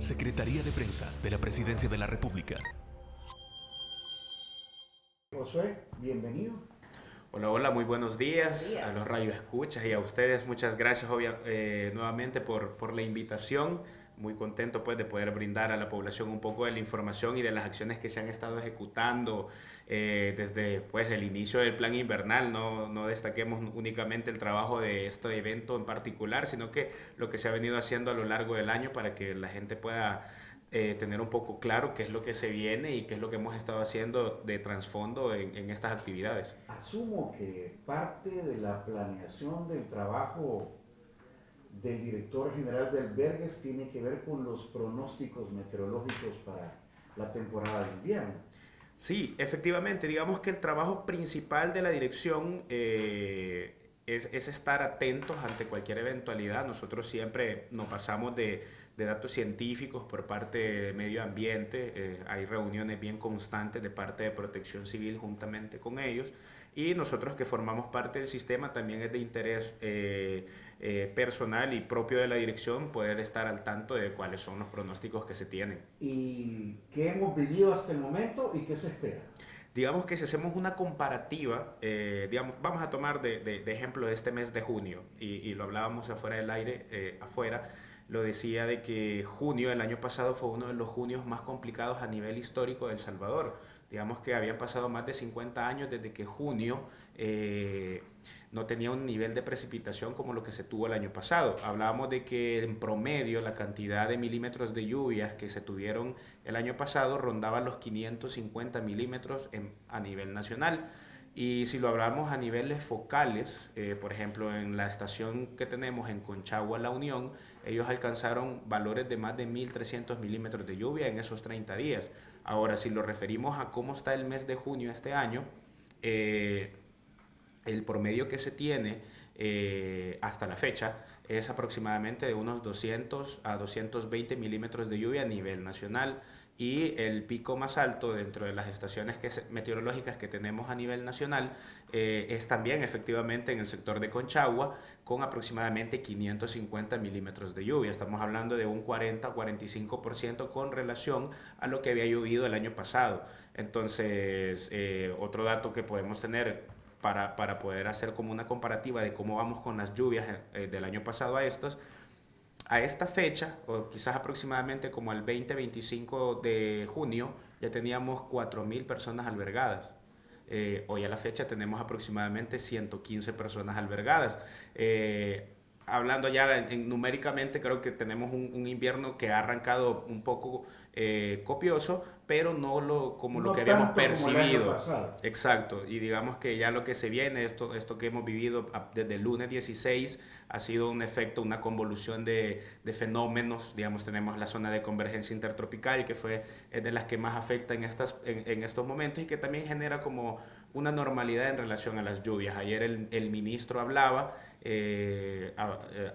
Secretaría de Prensa de la Presidencia de la República. Josué, bienvenido. Hola, hola, muy buenos días, Buenos días. a los radioescuchas y a ustedes. Muchas gracias nuevamente por la invitación. Muy contento pues de poder brindar a la población un poco de la información y de las acciones que se han estado ejecutando desde pues el inicio del plan invernal. No destaquemos únicamente el trabajo de este evento en particular, sino que lo que se ha venido haciendo a lo largo del año para que la gente pueda tener un poco claro qué es lo que se viene y qué es lo que hemos estado haciendo de trasfondo en estas actividades. Asumo que parte de la planeación del trabajo del director general de albergues tiene que ver con los pronósticos meteorológicos para la temporada de invierno. Sí, efectivamente, digamos que el trabajo principal de la dirección es estar atentos ante cualquier eventualidad. Nosotros siempre nos pasamos de datos científicos por parte de medio ambiente, hay reuniones bien constantes de parte de Protección Civil juntamente con ellos y nosotros que formamos parte del sistema también es de interés personal y propio de la dirección poder estar al tanto de cuáles son los pronósticos que se tienen. ¿Y qué hemos vivido hasta el momento y qué se espera? Digamos que si hacemos una comparativa, digamos, vamos a tomar de ejemplo este mes de junio, y lo hablábamos afuera del aire, afuera, lo decía de que junio del año pasado fue uno de los junios más complicados a nivel histórico de El Salvador. Digamos que habían pasado más de 50 años desde que junio no tenía un nivel de precipitación como lo que se tuvo el año pasado. Hablábamos de que en promedio la cantidad de milímetros de lluvias que se tuvieron el año pasado rondaba los 550 milímetros a nivel nacional. Y si lo hablamos a niveles focales, por ejemplo, en la estación que tenemos en Conchagua, La Unión, ellos alcanzaron valores de más de 1.300 milímetros de lluvia en esos 30 días. Ahora, si lo referimos a cómo está el mes de junio este año, eh, el promedio que se tiene hasta la fecha es aproximadamente de unos 200 a 220 milímetros de lluvia a nivel nacional y el pico más alto dentro de las estaciones meteorológicas que tenemos a nivel nacional es también efectivamente en el sector de Conchagua con aproximadamente 550 milímetros de lluvia. Estamos hablando de un 40-45% con relación a lo que había llovido el año pasado. Entonces, otro dato que podemos tener para poder hacer como una comparativa de cómo vamos con las lluvias del año pasado a esta fecha, o quizás aproximadamente como al 20-25 de junio, ya teníamos 4.000 personas albergadas. Hoy a la fecha tenemos aproximadamente 115 personas albergadas. Hablando ya numéricamente, creo que tenemos un invierno que ha arrancado un poco copioso, pero no como lo No que habíamos tanto como el año percibido. pasado. Exacto, y digamos que ya lo que se viene, esto que hemos vivido desde el lunes 16, ha sido un efecto, una convolución de fenómenos. Digamos, tenemos la zona de convergencia intertropical, que es de las que más afecta en estos momentos y que también genera como una normalidad en relación a las lluvias. Ayer el ministro hablaba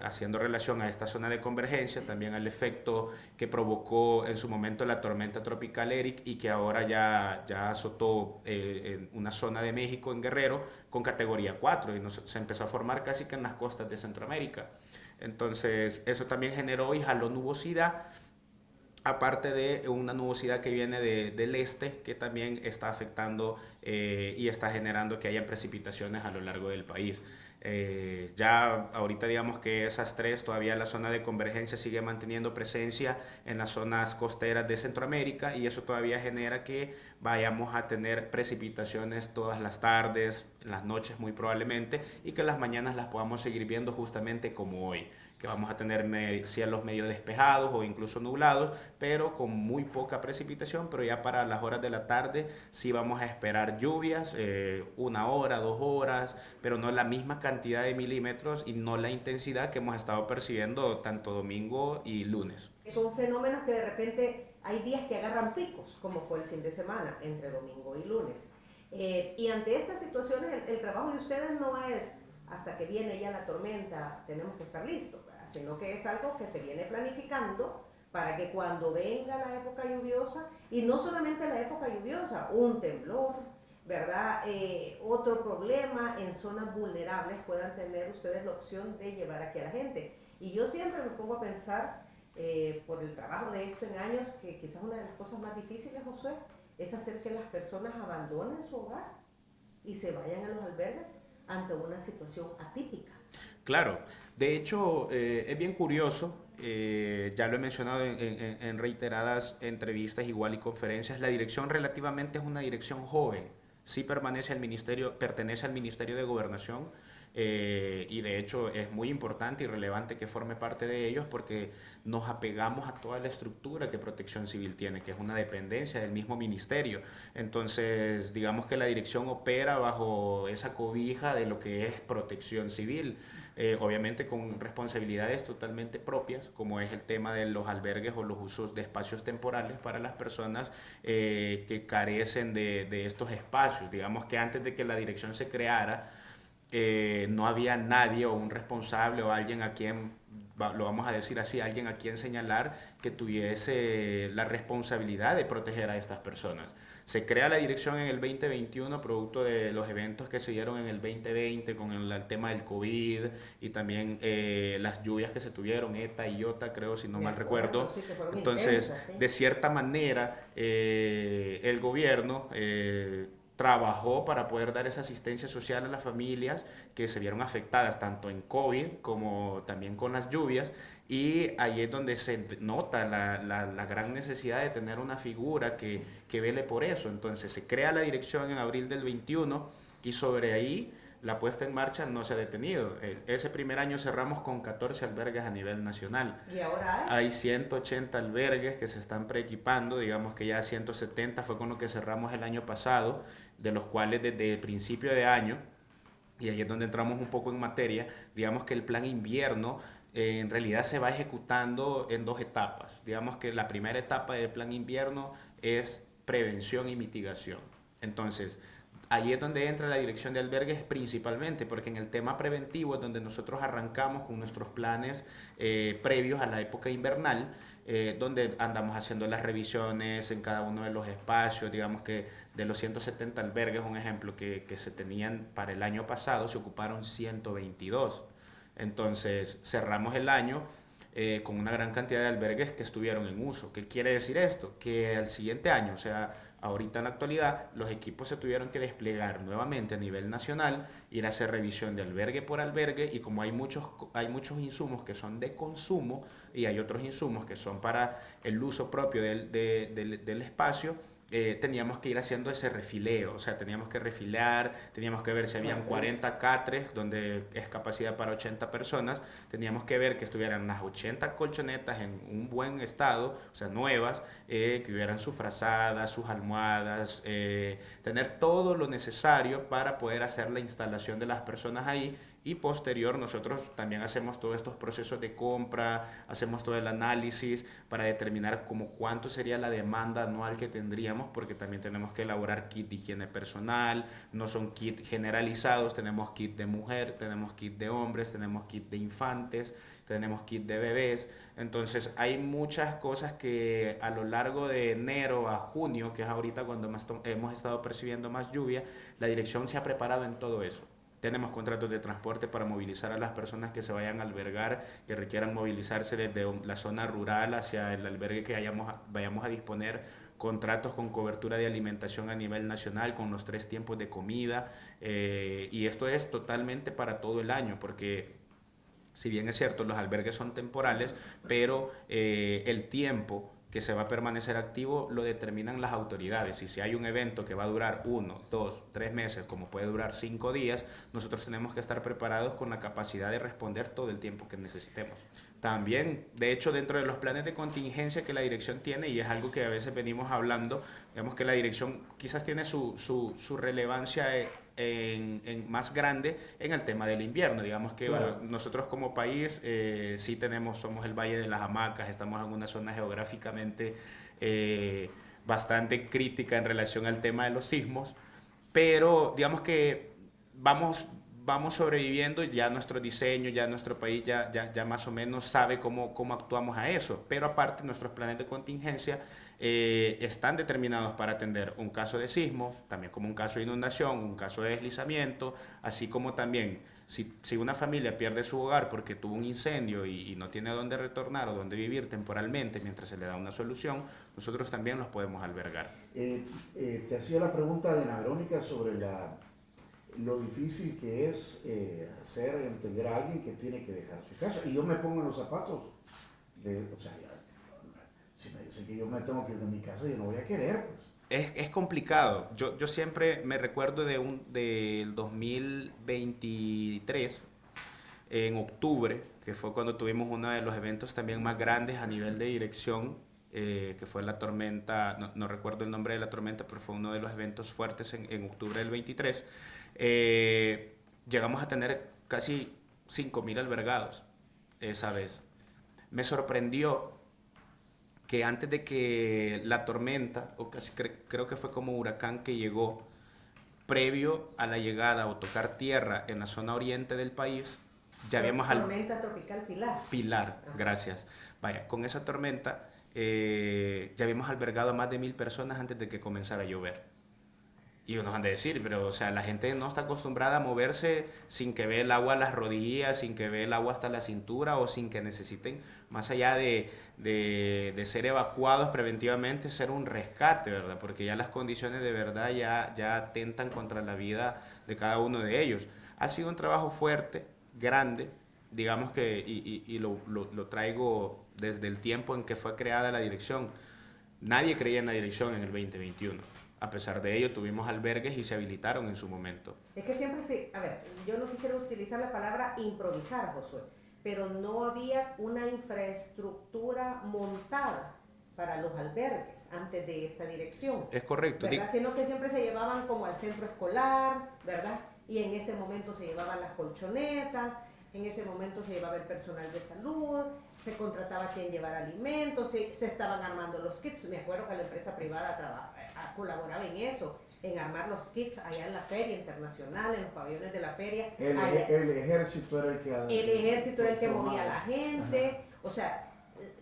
haciendo relación a esta zona de convergencia, también al efecto que provocó en su momento la tormenta tropical Eric y que ahora ya azotó en una zona de México, en Guerrero, con categoría 4 y se empezó a formar casi que en las costas de Centroamérica. Entonces, eso también generó y jaló nubosidad, aparte de una nubosidad que viene del este, que también está afectando y está generando que hayan precipitaciones a lo largo del país. Ya ahorita digamos que esas tres, todavía la zona de convergencia sigue manteniendo presencia en las zonas costeras de Centroamérica y eso todavía genera que vayamos a tener precipitaciones todas las tardes, las noches muy probablemente, y que las mañanas las podamos seguir viendo justamente como hoy, que vamos a tener cielos medio despejados o incluso nublados, pero con muy poca precipitación, pero ya para las horas de la tarde sí vamos a esperar lluvias, 1 hora, 2 horas, pero no la misma cantidad de milímetros y no la intensidad que hemos estado percibiendo tanto domingo y lunes. Son fenómenos que de repente hay días que agarran picos, como fue el fin de semana, entre domingo y lunes. Y ante estas situaciones, el trabajo de ustedes no es hasta que viene ya la tormenta, tenemos que estar listos, ¿verdad? Sino que es algo que se viene planificando para que cuando venga la época lluviosa, y no solamente la época lluviosa, un temblor, ¿verdad? Otro problema en zonas vulnerables puedan tener ustedes la opción de llevar aquí a la gente. Y yo siempre me pongo a pensar por el trabajo de esto en años, que quizás una de las cosas más difíciles, Josué, es hacer que las personas abandonen su hogar y se vayan a los albergues ante una situación atípica. Claro, de hecho es bien curioso, ya lo he mencionado en reiteradas entrevistas igual y conferencias, la dirección relativamente es una dirección joven, sí pertenece al Ministerio de Gobernación, y de hecho es muy importante y relevante que forme parte de ellos porque nos apegamos a toda la estructura que Protección Civil tiene, que es una dependencia del mismo ministerio. Entonces, digamos que la dirección opera bajo esa cobija de lo que es Protección Civil, obviamente con responsabilidades totalmente propias, como es el tema de los albergues o los usos de espacios temporales para las personas que carecen de estos espacios. Digamos que antes de que la dirección se creara, no había nadie o un responsable o alguien a quien, lo vamos a decir así, alguien a quien señalar que tuviese la responsabilidad de proteger a estas personas. Se crea la dirección en el 2021 producto de los eventos que se dieron en el 2020 con el tema del COVID y también las lluvias que se tuvieron, ETA y IOTA, creo, si no Me mal acuerdo, recuerdo. sí, que fueron Entonces, intensas, ¿sí? de cierta manera, el gobierno trabajó para poder dar esa asistencia social a las familias que se vieron afectadas tanto en COVID como también con las lluvias, y ahí es donde se nota la gran necesidad de tener una figura que vele por eso. Entonces se crea la dirección en abril del 21 y sobre ahí la puesta en marcha no se ha detenido. Ese primer año cerramos con 14 albergues a nivel nacional. Y ahora Hay 180 albergues que se están preequipando, digamos que ya 170 fue con lo que cerramos el año pasado, de los cuales desde el principio de año, y ahí es donde entramos un poco en materia, digamos que el plan invierno en realidad se va ejecutando en dos etapas. Digamos que la primera etapa del plan invierno es prevención y mitigación. Entonces, ahí es donde entra la dirección de albergues principalmente, porque en el tema preventivo es donde nosotros arrancamos con nuestros planes previos a la época invernal, donde andamos haciendo las revisiones en cada uno de los espacios. Digamos que de los 170 albergues, un ejemplo, que se tenían para el año pasado, se ocuparon 122. Entonces cerramos el año con una gran cantidad de albergues que estuvieron en uso. ¿Qué quiere decir esto? Que al siguiente año, o sea, ahorita en la actualidad, los equipos se tuvieron que desplegar nuevamente a nivel nacional, ir a hacer revisión de albergue por albergue, y como hay muchos insumos que son de consumo y hay otros insumos que son para el uso propio del espacio, teníamos que ir haciendo ese refileo, o sea, teníamos que refilar, teníamos que ver si habían 40 catres, donde es capacidad para 80 personas, teníamos que ver que estuvieran las 80 colchonetas en un buen estado, o sea, nuevas, que hubieran sus frazadas, sus almohadas, tener todo lo necesario para poder hacer la instalación de las personas ahí. Y posterior nosotros también hacemos todos estos procesos de compra, hacemos todo el análisis para determinar como cuánto sería la demanda anual que tendríamos, porque también tenemos que elaborar kit de higiene personal, no son kits generalizados, tenemos kit de mujer, tenemos kit de hombres, tenemos kit de infantes, tenemos kit de bebés. Entonces hay muchas cosas que a lo largo de enero a junio, que es ahorita cuando hemos estado percibiendo más lluvia, la dirección se ha preparado en todo eso. Tenemos contratos de transporte para movilizar a las personas que se vayan a albergar, que requieran movilizarse desde la zona rural hacia el albergue que vayamos a disponer, contratos con cobertura de alimentación a nivel nacional, con los 3 tiempos de comida, y esto es totalmente para todo el año, porque si bien es cierto, los albergues son temporales, pero el tiempo que se va a permanecer activo lo determinan las autoridades. Y si hay un evento que va a durar 1, 2, 3 meses, como puede durar 5 días, nosotros tenemos que estar preparados con la capacidad de responder todo el tiempo que necesitemos. También, de hecho, dentro de los planes de contingencia que la dirección tiene, y es algo que a veces venimos hablando, vemos que la dirección quizás tiene su relevancia más grande en el tema del invierno. Digamos que Claro. nosotros como país sí somos el Valle de las Hamacas, estamos en una zona geográficamente bastante crítica en relación al tema de los sismos, pero digamos que vamos sobreviviendo, ya nuestro diseño, ya nuestro país ya más o menos sabe cómo actuamos a eso, pero aparte nuestros planes de contingencia están determinados para atender un caso de sismos, también como un caso de inundación, un caso de deslizamiento, así como también Si una familia pierde su hogar porque tuvo un incendio y no tiene dónde retornar o dónde vivir temporalmente mientras se le da una solución, nosotros también los podemos albergar. Te hacía la pregunta de Ana Verónica sobre lo difícil que es hacer entender a alguien que tiene que dejar su casa. Y yo me pongo en los zapatos o sea, si me dicen que yo me tengo que ir de mi casa, yo no voy a querer, pues. Es complicado. Yo siempre me recuerdo del 2023, en octubre, que fue cuando tuvimos uno de los eventos también más grandes a nivel de dirección, que fue la tormenta, no recuerdo el nombre de la tormenta, pero fue uno de los eventos fuertes en octubre del 23. Llegamos a tener casi 5.000 albergados esa vez. Me sorprendió que antes de que la tormenta, o casi creo que fue como huracán que llegó, previo a la llegada o tocar tierra en la zona oriente del país, ya habíamos... Tormenta tropical Pilar. Pilar, gracias. Vaya, con esa tormenta ya habíamos albergado a más de 1.000 personas antes de que comenzara a llover. Y nos han de decir, pero o sea, la gente no está acostumbrada a moverse sin que vea el agua a las rodillas, sin que vea el agua hasta la cintura o sin que necesiten, más allá de ser evacuados preventivamente, ser un rescate, ¿verdad? Porque ya las condiciones de verdad ya atentan contra la vida de cada uno de ellos. Ha sido un trabajo fuerte, grande, digamos que, y lo traigo desde el tiempo en que fue creada la dirección. Nadie creía en la dirección en el 2021. A pesar de ello, tuvimos albergues y se habilitaron en su momento. Es que siempre a ver, yo no quisiera utilizar la palabra improvisar, Josué, pero no había una infraestructura montada para los albergues antes de esta dirección. Es correcto. ¿Verdad? Sino que siempre se llevaban como al centro escolar, ¿verdad? Y en ese momento se llevaban las colchonetas, en ese momento se llevaba el personal de salud, se contrataba quien llevara alimentos, se estaban armando los kits. Me acuerdo que la empresa privada colaboraba en eso, en armar los kits allá en la feria internacional, en los pabellones de la feria. El ejército era el que... El ejército era el que movía a la gente. Ajá. O sea,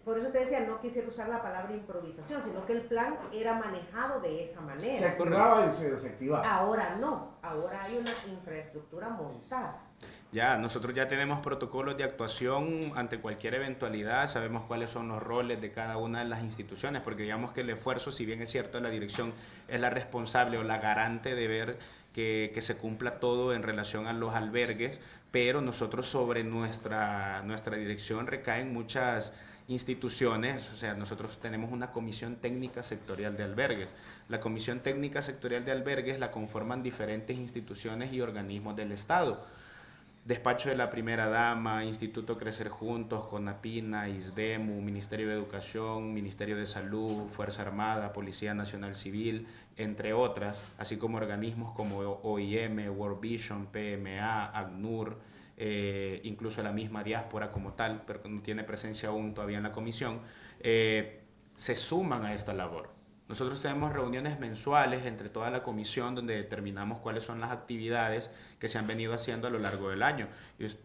por eso te decía, no quisiera usar la palabra improvisación, sino que el plan era manejado de esa manera. Se activaba y se desactivaba. Ahora no, ahora hay una infraestructura montada. Nosotros ya tenemos protocolos de actuación ante cualquier eventualidad, sabemos cuáles son los roles de cada una de las instituciones, porque digamos que el esfuerzo, si bien es cierto, la dirección es la responsable o la garante de ver que se cumpla todo en relación a los albergues, pero nosotros sobre nuestra dirección recaen muchas instituciones, o sea, nosotros tenemos una comisión técnica sectorial de albergues. La comisión técnica sectorial de albergues la conforman diferentes instituciones y organismos del Estado. Despacho de la Primera Dama, Instituto Crecer Juntos, CONAPINA, ISDEMU, Ministerio de Educación, Ministerio de Salud, Fuerza Armada, Policía Nacional Civil, entre otras, así como organismos como OIM, World Vision, PMA, ACNUR, incluso la misma diáspora como tal, pero que no tiene presencia aún todavía en la comisión, se suman a esta labor. Nosotros tenemos reuniones mensuales entre toda la comisión donde determinamos cuáles son las actividades que se han venido haciendo a lo largo del año.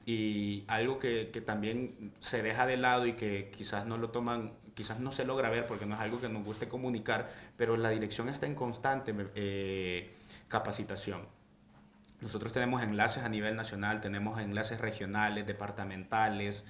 Y algo que también se deja de lado y que quizás no lo toman, quizás no se logra ver porque no es algo que nos guste comunicar, pero la dirección está en constante capacitación. Nosotros tenemos enlaces a nivel nacional, tenemos enlaces regionales, departamentales,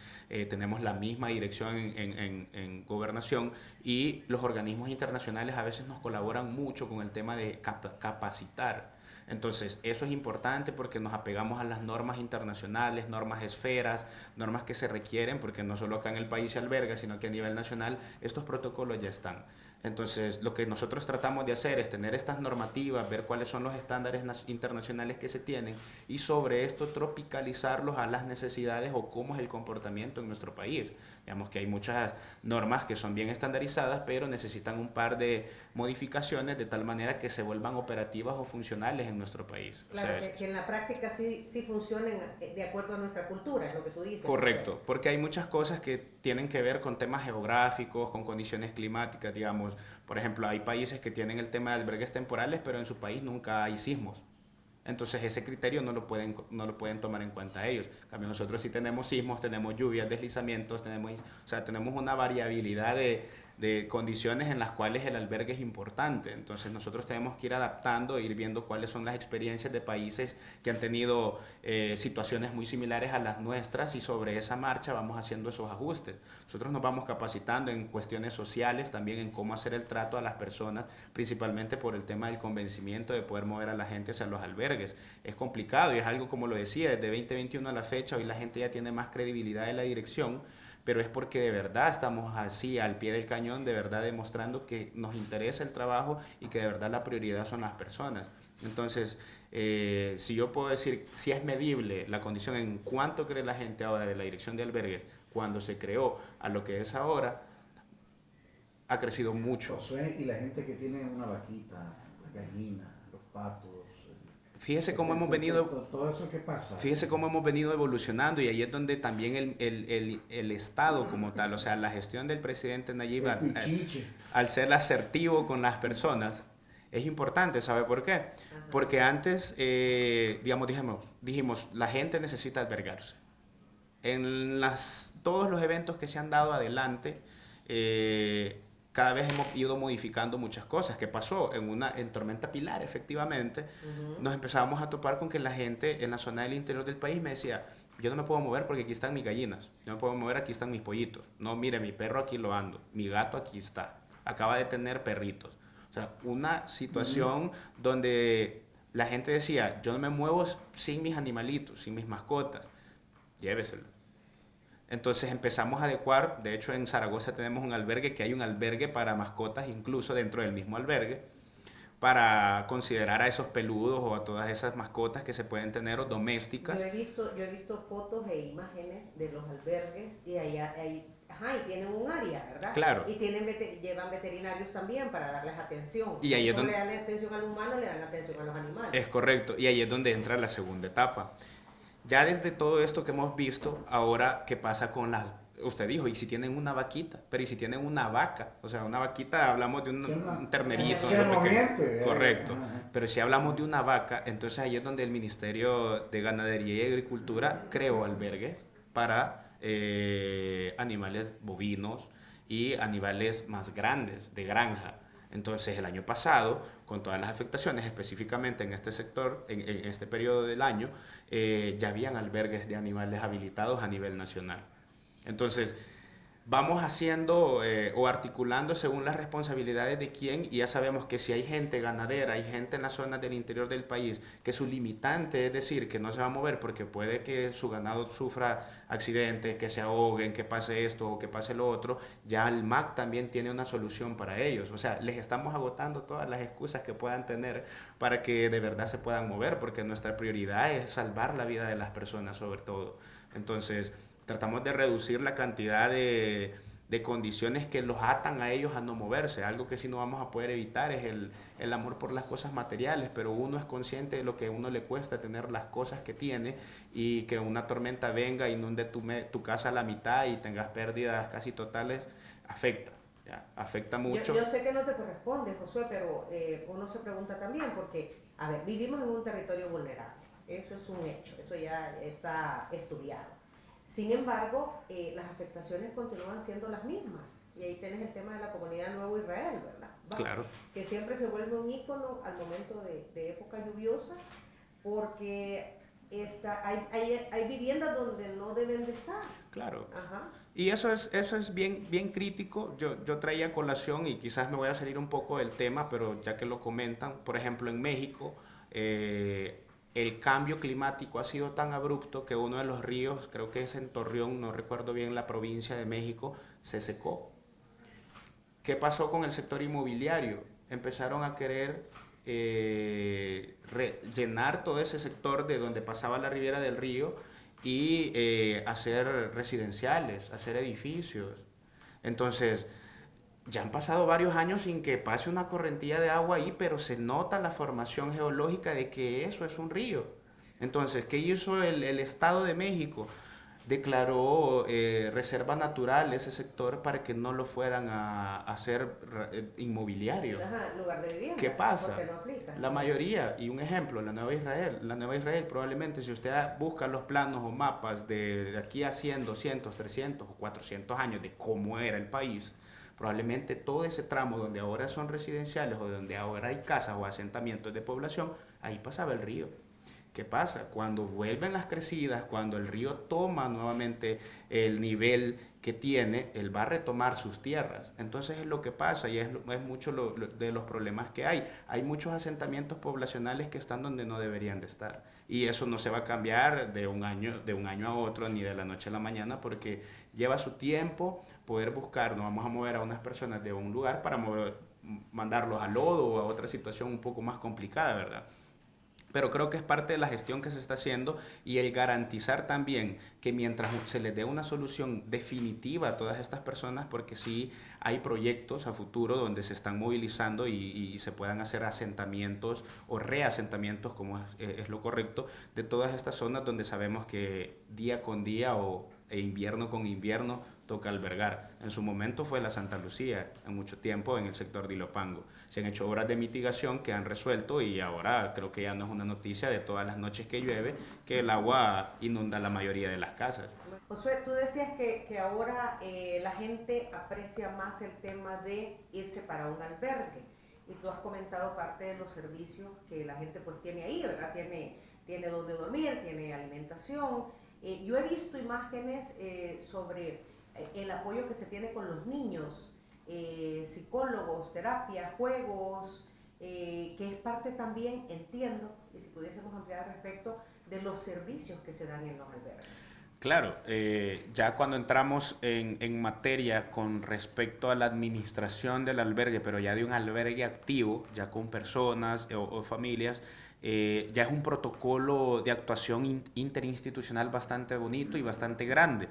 tenemos la misma dirección en gobernación y los organismos internacionales a veces nos colaboran mucho con el tema de capacitar. Entonces, eso es importante porque nos apegamos a las normas internacionales, normas esferas, normas que se requieren, porque no solo acá en el país se alberga, sino que a nivel nacional estos protocolos ya están. Entonces, lo que nosotros tratamos de hacer es tener estas normativas, ver cuáles son los estándares internacionales que se tienen y sobre esto tropicalizarlos a las necesidades o cómo es el comportamiento en nuestro país. Digamos que hay muchas normas que son bien estandarizadas, pero necesitan un par de modificaciones de tal manera que se vuelvan operativas o funcionales en nuestro país. Claro, o sea, que en la práctica sí funcionen de acuerdo a nuestra cultura, es lo que tú dices. Correcto, porque hay muchas cosas que tienen que ver con temas geográficos, con condiciones climáticas, digamos. Por ejemplo, hay países que tienen el tema de albergues temporales, pero en su país nunca hay sismos. Entonces ese criterio no lo pueden tomar en cuenta ellos. En cambio, nosotros sí tenemos sismos, tenemos lluvias, deslizamientos, tenemos una variabilidad de condiciones en las cuales el albergue es importante. Entonces nosotros tenemos que ir adaptando, ir viendo cuáles son las experiencias de países que han tenido situaciones muy similares a las nuestras y sobre esa marcha vamos haciendo esos ajustes. Nosotros nos vamos capacitando en cuestiones sociales, también en cómo hacer el trato a las personas, principalmente por el tema del convencimiento de poder mover a la gente hacia los albergues. Es complicado y es algo, como lo decía, desde 2021 a la fecha, hoy la gente ya tiene más credibilidad en la dirección, pero es porque de verdad estamos así al pie del cañón, de verdad demostrando que nos interesa el trabajo y que de verdad la prioridad son las personas. Entonces, si yo puedo decir si es medible la condición en cuánto cree la gente ahora de la dirección de albergues cuando se creó a lo que es ahora, ha crecido mucho. Josué, y la gente que tiene una vaquita, la gallina, los patos. Fíjese cómo hemos venido... Todo eso que pasa. Fíjese cómo hemos venido evolucionando y ahí es donde también el Estado como tal, o sea, la gestión del presidente Nayib al ser asertivo con las personas, es importante. ¿Sabe por qué? Porque antes, digamos, dijimos, la gente necesita albergarse. En todos los eventos que se han dado adelante, cada vez hemos ido modificando muchas cosas. ¿Qué pasó? En Tormenta Pilar, efectivamente, nos empezábamos a topar con que la gente en la zona del interior del país me decía, yo no me puedo mover porque aquí están mis gallinas, yo no me puedo mover, aquí están mis pollitos. No, mire, mi perro aquí lo ando, mi gato aquí está, acaba de tener perritos. O sea, una situación donde la gente decía, yo no me muevo sin mis animalitos, sin mis mascotas, lléveselo. Entonces empezamos a adecuar, de hecho en Zaragoza tenemos un albergue, que hay un albergue para mascotas incluso dentro del mismo albergue, para considerar a esos peludos o a todas esas mascotas que se pueden tener o domésticas. Yo he visto fotos e imágenes de los albergues y y tienen un área, ¿verdad? Claro. Y llevan veterinarios también para darles atención. Y ahí es donde le dan atención al humano, le dan atención a los animales. Es correcto, y ahí es donde entra la segunda etapa. Ya desde todo esto que hemos visto, ahora, ¿qué pasa con usted dijo, y si tienen una vaquita, pero y si tienen una vaca? O sea, una vaquita, hablamos de un ternerito. Correcto. Pero si hablamos de una vaca, entonces ahí es donde el Ministerio de Ganadería y Agricultura creó albergues para animales bovinos y animales más grandes, de granja. Entonces, el año pasado, con todas las afectaciones, específicamente en este sector, en este periodo del año, ya habían albergues de animales habilitados a nivel nacional. Entonces, vamos haciendo o articulando según las responsabilidades de quién, y ya sabemos que si hay gente ganadera, hay gente en las zonas del interior del país, que su limitante es decir, que no se va a mover porque puede que su ganado sufra accidentes, que se ahoguen, que pase esto o que pase lo otro, ya el MAC también tiene una solución para ellos. O sea, les estamos agotando todas las excusas que puedan tener para que de verdad se puedan mover, porque nuestra prioridad es salvar la vida de las personas sobre todo. Entonces, tratamos de reducir la cantidad de condiciones que los atan a ellos a no moverse. Algo que sí no vamos a poder evitar es el amor por las cosas materiales, pero uno es consciente de lo que a uno le cuesta tener las cosas que tiene, y que una tormenta venga, inunde tu casa a la mitad y tengas pérdidas casi totales, afecta. ¿Ya? Afecta mucho. Yo sé que no te corresponde, Josué, pero uno se pregunta también porque, a ver, vivimos en un territorio vulnerable. Eso es un hecho, eso ya está estudiado. Sin embargo, las afectaciones continúan siendo las mismas. Y ahí tienes el tema de la comunidad Nuevo Israel, ¿verdad? Claro. Que siempre se vuelve un ícono al momento de época lluviosa, porque hay viviendas donde no deben de estar. Claro. Ajá. Y eso es bien crítico. Yo traía a colación, y quizás me voy a salir un poco del tema, pero ya que lo comentan, por ejemplo, en México, el cambio climático ha sido tan abrupto que uno de los ríos, creo que es en Torreón, no recuerdo bien la provincia de México, se secó. ¿Qué pasó con el sector inmobiliario? Empezaron a querer llenar todo ese sector de donde pasaba la ribera del río y hacer residenciales, hacer edificios. Entonces, ya han pasado varios años sin que pase una correntilla de agua ahí, pero se nota la formación geológica de que eso es un río. Entonces, ¿qué hizo el Estado de México? Declaró reserva natural ese sector para que no lo fueran a hacer inmobiliario. Ajá, lugar de vivienda. ¿Qué pasa? Porque no aplica. La mayoría, y un ejemplo, la Nueva Israel. La Nueva Israel probablemente, si usted busca los planos o mapas de aquí a 100, 200, 300 o 400 años de cómo era el país, probablemente todo ese tramo donde ahora son residenciales o donde ahora hay casas o asentamientos de población, ahí pasaba el río. ¿Qué pasa? Cuando vuelven las crecidas, cuando el río toma nuevamente el nivel que tiene, él va a retomar sus tierras. Entonces es lo que pasa y es mucho de los problemas que hay. Hay muchos asentamientos poblacionales que están donde no deberían de estar. Y eso no se va a cambiar de un año a otro ni de la noche a la mañana porque lleva su tiempo poder buscar. No vamos a mover a unas personas de un lugar para mandarlos al lodo o a otra situación un poco más complicada, ¿verdad? Pero creo que es parte de la gestión que se está haciendo y el garantizar también que mientras se les dé una solución definitiva a todas estas personas, porque sí hay proyectos a futuro donde se están movilizando y se puedan hacer asentamientos o reasentamientos, como es lo correcto, de todas estas zonas donde sabemos que día con día e invierno con invierno toca albergar. En su momento fue la Santa Lucía, en mucho tiempo en el sector de Ilopango. Se han hecho obras de mitigación que han resuelto y ahora creo que ya no es una noticia de todas las noches que llueve que el agua inunda la mayoría de las casas. Josué, tú decías que ahora la gente aprecia más el tema de irse para un albergue y tú has comentado parte de los servicios que la gente pues tiene ahí, ¿verdad? Tiene donde dormir, tiene alimentación. Yo he visto imágenes sobre el apoyo que se tiene con los niños, psicólogos, terapia, juegos, que es parte también, entiendo, y si pudiésemos ampliar al respecto, de los servicios que se dan en los albergues. Claro, ya cuando entramos en materia con respecto a la administración del albergue, pero ya de un albergue activo, ya con personas o familias, ya es un protocolo de actuación interinstitucional bastante bonito y bastante grande.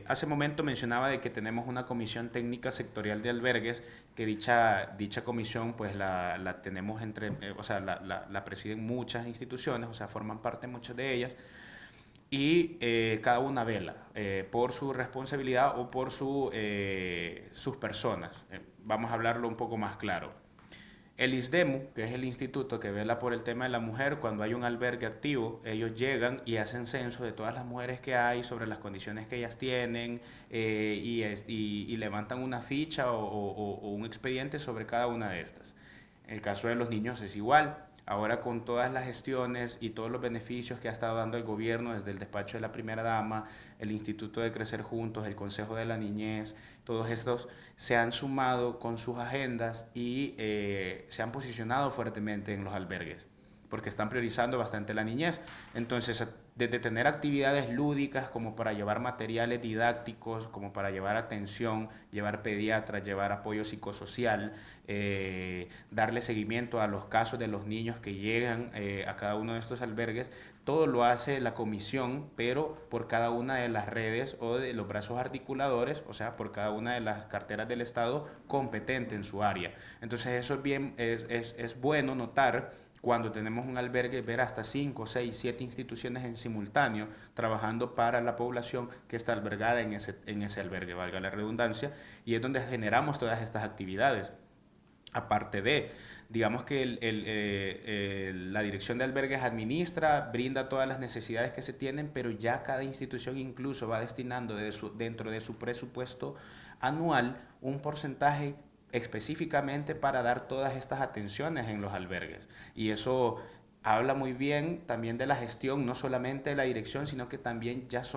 Hace momento mencionaba de que tenemos una comisión técnica sectorial de albergues, que dicha comisión pues la tenemos o sea, la presiden muchas instituciones, o sea, forman parte muchas de ellas, y cada una vela por su responsabilidad o por sus personas. Vamos a hablarlo un poco más claro. El ISDEMU, que es el instituto que vela por el tema de la mujer, cuando hay un albergue activo, ellos llegan y hacen censo de todas las mujeres que hay, sobre las condiciones que ellas tienen, y levantan una ficha o un expediente sobre cada una de estas. En el caso de los niños es igual. Ahora con todas las gestiones y todos los beneficios que ha estado dando el gobierno desde el despacho de la primera dama, el Instituto de Crecer Juntos, el Consejo de la Niñez, todos estos se han sumado con sus agendas y se han posicionado fuertemente en los albergues, porque están priorizando bastante la niñez. Entonces, desde tener actividades lúdicas como para llevar materiales didácticos, como para llevar atención, llevar pediatras, llevar apoyo psicosocial, darle seguimiento a los casos de los niños que llegan a cada uno de estos albergues, todo lo hace la comisión, pero por cada una de las redes o de los brazos articuladores, o sea, por cada una de las carteras del Estado competente en su área. Entonces eso es bueno notar cuando tenemos un albergue, ver hasta 5, 6, 7 instituciones en simultáneo trabajando para la población que está albergada en ese albergue, valga la redundancia, y es donde generamos todas estas actividades. Aparte de, digamos que la dirección de albergues administra, brinda todas las necesidades que se tienen, pero ya cada institución incluso va destinando dentro de su presupuesto anual un porcentaje específicamente para dar todas estas atenciones en los albergues. Y eso habla muy bien también de la gestión, no solamente de la dirección, sino que también ya es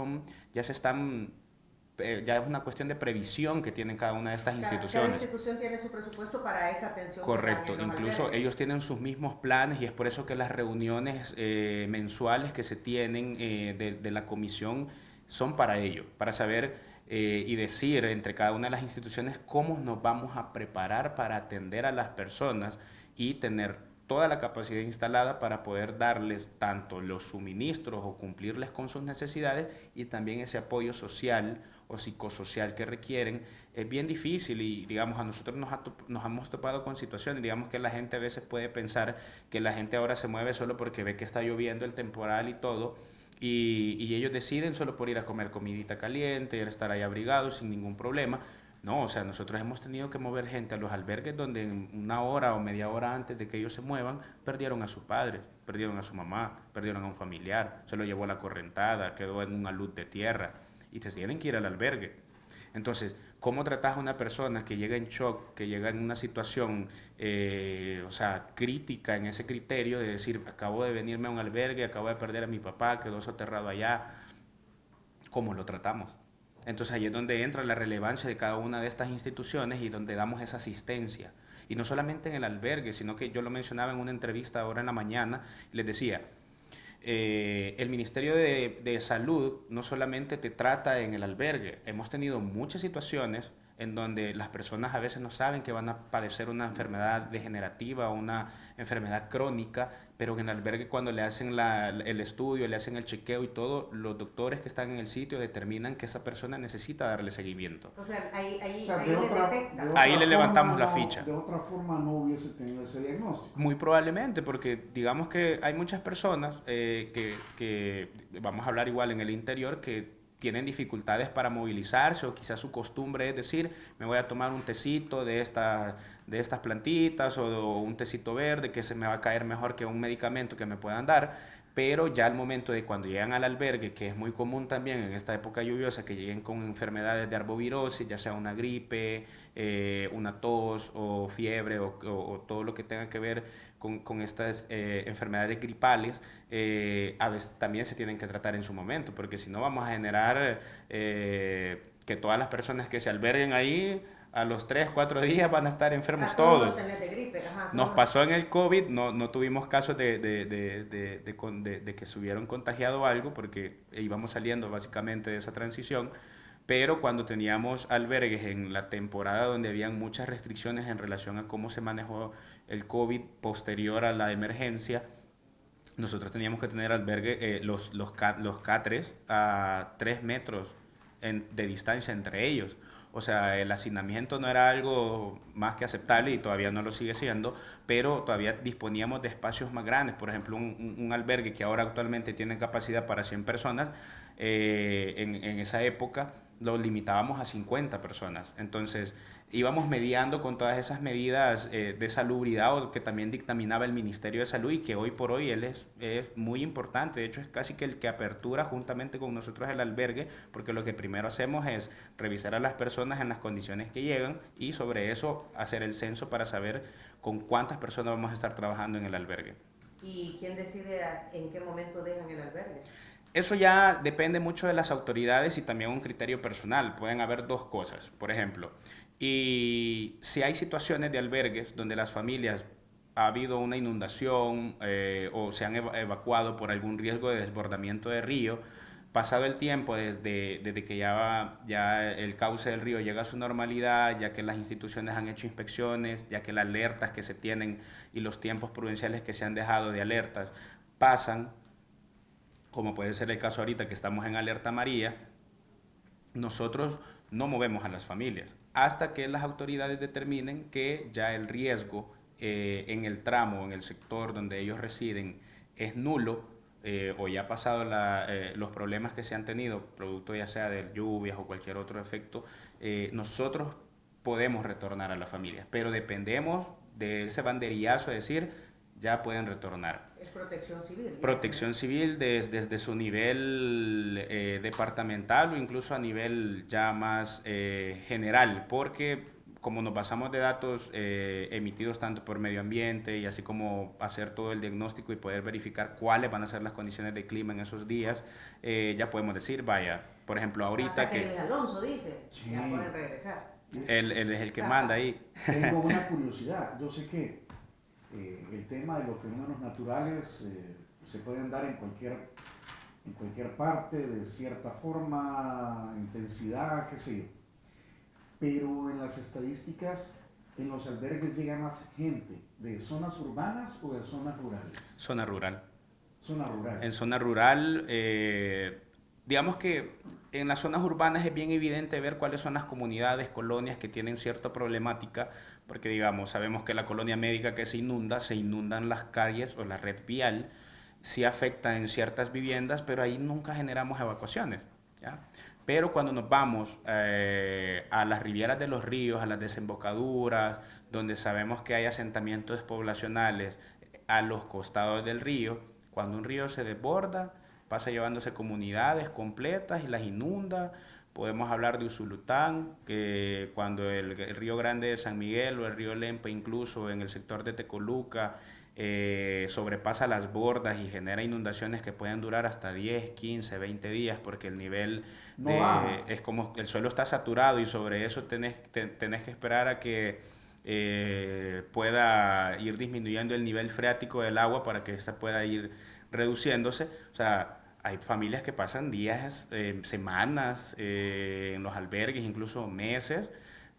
una cuestión de previsión que tienen cada una de estas instituciones. Cada institución tiene su presupuesto para esa atención. Correcto, incluso ellos tienen sus mismos planes y es por eso que las reuniones mensuales que se tienen de la comisión son para ello, para saber y decir entre cada una de las instituciones cómo nos vamos a preparar para atender a las personas y tener toda la capacidad instalada para poder darles tanto los suministros o cumplirles con sus necesidades y también ese apoyo social o psicosocial que requieren. Es bien difícil y digamos a nosotros nos hemos topado con situaciones, digamos que la gente a veces puede pensar que la gente ahora se mueve solo porque ve que está lloviendo el temporal y todo, y ellos deciden solo por ir a comer comidita caliente y estar ahí abrigados sin ningún problema. No, o sea, nosotros hemos tenido que mover gente a los albergues donde en una hora o media hora antes de que ellos se muevan, perdieron a sus padres, perdieron a su mamá, perdieron a un familiar, se lo llevó la correntada, quedó en una luz de tierra y se tienen que ir al albergue. Entonces, ¿cómo tratas a una persona que llega en shock, que llega en una situación, o sea, crítica en ese criterio de decir, acabo de venirme a un albergue, acabo de perder a mi papá, quedó soterrado allá? ¿Cómo lo tratamos? Entonces ahí es donde entra la relevancia de cada una de estas instituciones y donde damos esa asistencia. Y no solamente en el albergue, sino que yo lo mencionaba en una entrevista ahora en la mañana, y les decía, el Ministerio de Salud no solamente te trata en el albergue, hemos tenido muchas situaciones en donde las personas a veces no saben que van a padecer una enfermedad degenerativa o una enfermedad crónica, pero en el albergue cuando le hacen el estudio, le hacen el chequeo y todo, los doctores que están en el sitio determinan que esa persona necesita darle seguimiento. O sea, ahí, O sea, ahí le detecta. Ahí le levantamos la no, ficha. de otra forma no hubiese tenido ese diagnóstico. Muy probablemente, porque digamos que hay muchas personas vamos a hablar igual en el interior, que tienen dificultades para movilizarse o quizás su costumbre es decir, me voy a tomar un tecito de estas plantitas o un tecito verde que se me va a caer mejor que un medicamento que me puedan dar, pero ya al momento de cuando llegan al albergue, que es muy común también en esta época lluviosa, que lleguen con enfermedades de arbovirosis, ya sea una gripe, una tos o fiebre o todo lo que tenga que ver con estas enfermedades gripales, a veces también se tienen que tratar en su momento, porque si no vamos a generar que todas las personas que se alberguen ahí a los 3, 4 días van a estar enfermos todos. De gripe, ajá, Nos pasó en el COVID, no tuvimos casos de que se hubieran contagiado algo, porque íbamos saliendo básicamente de esa transición, pero cuando teníamos albergues en la temporada donde habían muchas restricciones en relación a cómo se manejó el COVID posterior a la emergencia, nosotros teníamos que tener albergue, los catres a 3 metros de distancia entre ellos. O sea, el hacinamiento no era algo más que aceptable y todavía no lo sigue siendo, pero todavía disponíamos de espacios más grandes. Por ejemplo, un albergue que ahora actualmente tiene capacidad para 100 personas, en esa época lo limitábamos a 50 personas. Entonces, íbamos mediando con todas esas medidas de salubridad o que también dictaminaba el Ministerio de Salud y que hoy por hoy él es muy importante. De hecho, es casi que el que apertura juntamente con nosotros el albergue, porque lo que primero hacemos es revisar a las personas en las condiciones que llegan y sobre eso hacer el censo para saber con cuántas personas vamos a estar trabajando en el albergue. ¿Y quién decide en qué momento dejan el albergue? Eso ya depende mucho de las autoridades y también un criterio personal. Pueden haber dos cosas. Por ejemplo, y si hay situaciones de albergues donde las familias ha habido una inundación o se han evacuado por algún riesgo de desbordamiento de río, pasado el tiempo desde que ya el cauce del río llega a su normalidad, ya que las instituciones han hecho inspecciones, ya que las alertas que se tienen y los tiempos prudenciales que se han dejado de alertas pasan, como puede ser el caso ahorita que estamos en alerta amarilla, nosotros no movemos a las familias hasta que las autoridades determinen que ya el riesgo en el tramo, en el sector donde ellos residen, es nulo o ya ha pasado los problemas que se han tenido, producto ya sea de lluvias o cualquier otro efecto, nosotros podemos retornar a la familia, pero dependemos de ese banderillazo, es decir, ya pueden retornar. Es protección civil. Protección civil desde su nivel departamental o incluso a nivel ya más general, porque como nos basamos de datos emitidos tanto por medio ambiente y así como hacer todo el diagnóstico y poder verificar cuáles van a ser las condiciones de clima en esos días, ya podemos decir, vaya, por ejemplo, ahorita hasta que Luis Alonso dice, sí, ya pueden regresar. Él es el que manda ahí. Tengo una curiosidad, yo sé que el tema de los fenómenos naturales se pueden dar en cualquier parte, de cierta forma, intensidad, qué sé yo. Pero en las estadísticas, en los albergues llega más gente de zonas urbanas o de zonas rurales. Zona rural. Zona rural. En zona rural, digamos que en las zonas urbanas es bien evidente ver cuáles son las comunidades, colonias que tienen cierta problemática, porque digamos, sabemos que la colonia médica que se inundan las calles o la red vial, sí afecta en ciertas viviendas, pero ahí nunca generamos evacuaciones, ¿ya? Pero cuando nos vamos a las rivieras de los ríos, a las desembocaduras, donde sabemos que hay asentamientos poblacionales a los costados del río, cuando un río se desborda, pasa llevándose comunidades completas y las inunda, Podemos hablar de Usulután, que cuando el río Grande de San Miguel o el río Lempa, incluso en el sector de Tecoluca, sobrepasa las bordas y genera inundaciones que pueden durar hasta 10, 15, 20 días, porque el nivel No baja. es como el suelo está saturado y sobre eso tenés que esperar a que pueda ir disminuyendo el nivel freático del agua para que esta pueda ir reduciéndose. O sea, hay familias que pasan días, semanas en los albergues, incluso meses,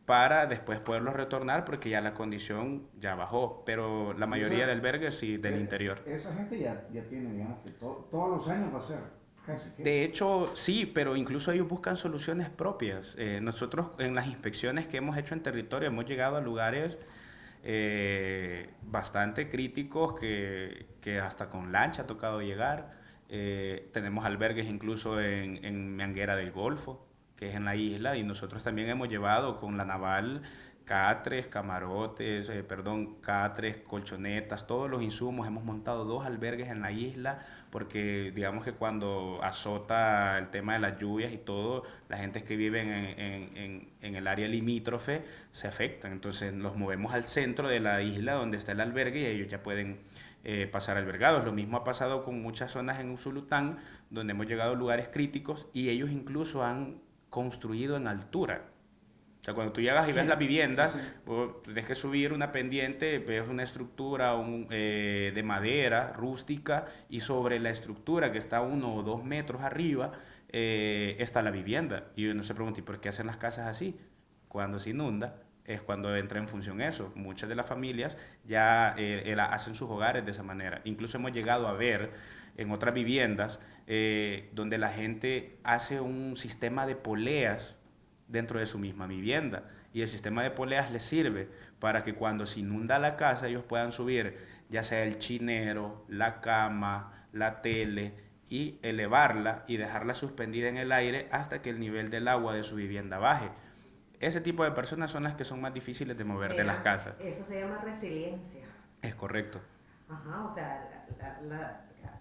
para después poderlos retornar porque ya la condición ya bajó. Pero la mayoría de albergues sí del interior. Esa gente ya tiene, digamos, que todos los años va a ser casi que. De hecho, sí, pero incluso ellos buscan soluciones propias. Nosotros en las inspecciones que hemos hecho en territorio hemos llegado a lugares bastante críticos que hasta con lancha ha tocado llegar. Tenemos albergues incluso en Manguera del Golfo, que es en la isla, y nosotros también hemos llevado con la naval catres, camarotes, catres, colchonetas, todos los insumos. Hemos montado 2 albergues en la isla porque digamos que cuando azota el tema de las lluvias y todo, la gente que vive en el área limítrofe se afectan. Entonces los movemos al centro de la isla donde está el albergue y ellos ya pueden pasar albergados. Lo mismo ha pasado con muchas zonas en Usulután, donde hemos llegado a lugares críticos y ellos incluso han construido en altura. O sea, cuando tú llegas y ves las viviendas, Sí, sí. tienes que subir una pendiente, ves una estructura de madera rústica y sobre la estructura que está 1 o 2 metros arriba está la vivienda. Y uno se pregunta, ¿y por qué hacen las casas así? Cuando se inunda es cuando entra en función eso. Muchas de las familias ya hacen sus hogares de esa manera. Incluso hemos llegado a ver en otras viviendas donde la gente hace un sistema de poleas dentro de su misma vivienda. Y el sistema de poleas les sirve para que cuando se inunda la casa ellos puedan subir ya sea el chinero, la cama, la tele y elevarla y dejarla suspendida en el aire hasta que el nivel del agua de su vivienda baje. Ese tipo de personas son las que son más difíciles de mover de las casas. Eso se llama resiliencia. Es correcto. Ajá, o sea,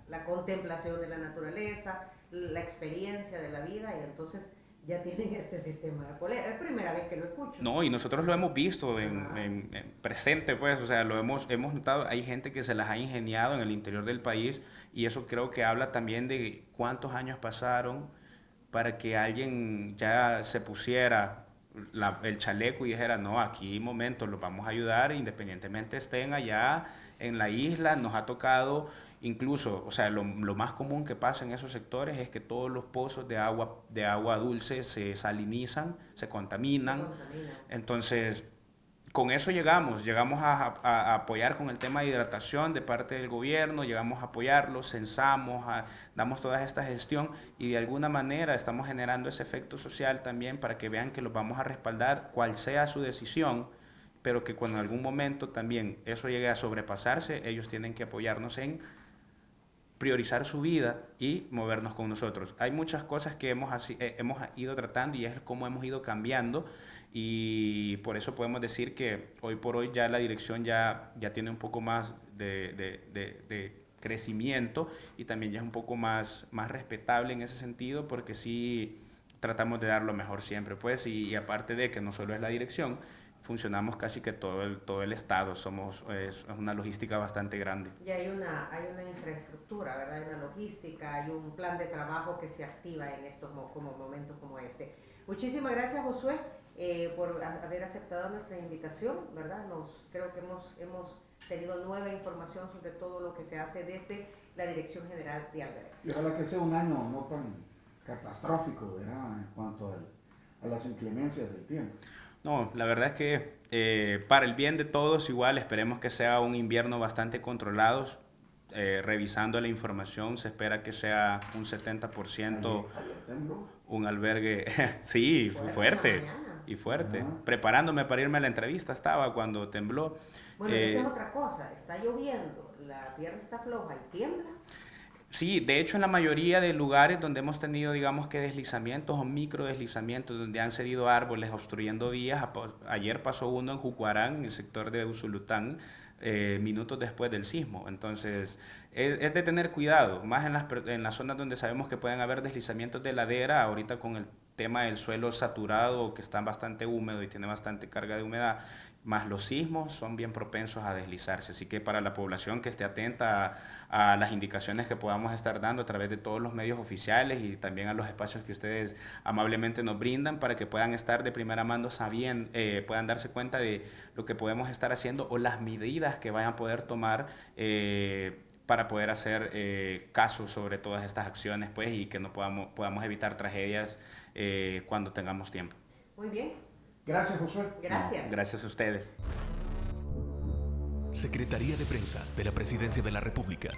la contemplación de la naturaleza, la experiencia de la vida, y entonces ya tienen este sistema de polea. Es primera vez que lo escucho. No, y nosotros lo hemos visto en presente, pues, o sea, hemos notado, hay gente que se las ha ingeniado en el interior del país y eso creo que habla también de cuántos años pasaron para que alguien ya se pusiera el chaleco y dijera, no, aquí momento, los vamos a ayudar independientemente estén allá en la isla. Nos ha tocado incluso, o sea, lo más común que pasa en esos sectores es que todos los pozos de agua dulce se salinizan, se contaminan. Entonces, con eso llegamos a apoyar con el tema de hidratación de parte del gobierno, llegamos a apoyarlos, censamos, damos toda esta gestión y de alguna manera estamos generando ese efecto social también para que vean que los vamos a respaldar, cual sea su decisión, pero que cuando en algún momento también eso llegue a sobrepasarse, ellos tienen que apoyarnos en priorizar su vida y movernos con nosotros. Hay muchas cosas que hemos ido tratando y es como hemos ido cambiando y por eso podemos decir que hoy por hoy ya la dirección ya tiene un poco más de crecimiento y también ya es un poco más respetable en ese sentido porque sí tratamos de dar lo mejor siempre, pues, y aparte de que no solo es la dirección, funcionamos casi que todo el estado, es una logística bastante grande. Y hay una infraestructura, ¿verdad? Hay una logística, hay un plan de trabajo que se activa en estos como momentos como este. Muchísimas gracias, Josué, por haber aceptado nuestra invitación, ¿verdad? Creo que hemos tenido nueva información sobre todo lo que se hace desde la Dirección General de Albergues. Y ojalá que sea un año no tan catastrófico, ¿verdad? En cuanto a las inclemencias del tiempo. No, la verdad es que para el bien de todos igual esperemos que sea un invierno bastante controlado. Revisando la información se espera que sea un 70% Ayer tembló. un albergue. Sí, fue fuerte y fuerte. Ajá. Preparándome para irme a la entrevista estaba cuando tembló. Bueno, esa es otra cosa, está lloviendo, la tierra está floja y tiembla. Sí, de hecho en la mayoría de lugares donde hemos tenido, digamos que deslizamientos o micro deslizamientos, donde han cedido árboles obstruyendo vías, ayer pasó uno en Jucuarán, en el sector de Usulután, minutos después del sismo. Entonces, es de tener cuidado, más en las zonas donde sabemos que pueden haber deslizamientos de ladera, ahorita con tema del suelo saturado, que está bastante húmedo y tiene bastante carga de humedad, más los sismos son bien propensos a deslizarse. Así que para la población que esté atenta a las indicaciones que podamos estar dando a través de todos los medios oficiales y también a los espacios que ustedes amablemente nos brindan para que puedan estar de primera mano sabiendo, puedan darse cuenta de lo que podemos estar haciendo o las medidas que vayan a poder tomar para poder hacer caso sobre todas estas acciones, pues, y que no podamos evitar tragedias cuando tengamos tiempo. Muy bien. Gracias, Josué. Gracias. No, gracias a ustedes. Secretaría de Prensa de la Presidencia de la República.